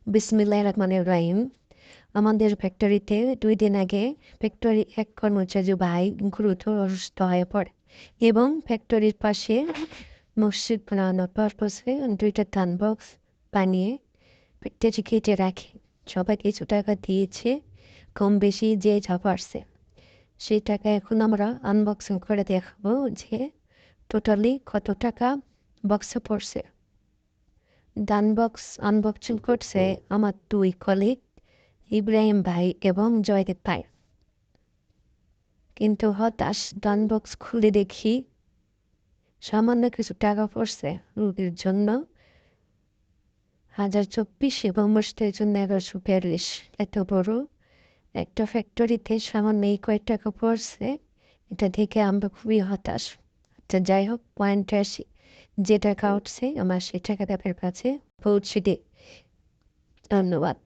বিসমিল্লাহির রহমানির রহিম। আমাদের ফ্যাক্টরিতে ২ দিন আগে ফ্যাক্টরি এক কর্মচারী ভাই গুরুতর অসুস্থ হয়ে পড়ে এবং ফ্যাক্টরির পাশে মসজিদ বানানোর পারপাসে ২টা ধান বক্স বানিয়ে ফ্যাক্টরি কেটে রাখে। সবাই কিছু টাকা দিয়েছে, কম বেশি যে যা পারছে। সেই টাকা এখন আমরা আনবক্সিং করে দেখাবো যে টোটালি কত টাকা বক্সে পড়ছে। ডান বক্স আনবক্সিং করছে আমার ২ কলিগ ইব্রাহিম ভাই এবং জয়দেব ভাই। কিন্তু হতাশ, ডান বক্স খুলে দেখি সামান্য কিছু টাকা পড়ছে রুগীর জন্য ১০২৪ এবং মসজিদের জন্য ১১৪২। এত বড় একটা ফ্যাক্টরিতে সামান্য এই কয়েক টাকা পড়ছে, এটা দেখে আমরা খুবই হতাশ। আচ্ছা যাই হোক, পয়েন্টে আসি। যে টাকা উঠছে আমার সেই টাকা তাদের কাছে পৌঁছে দিই। ধন্যবাদ।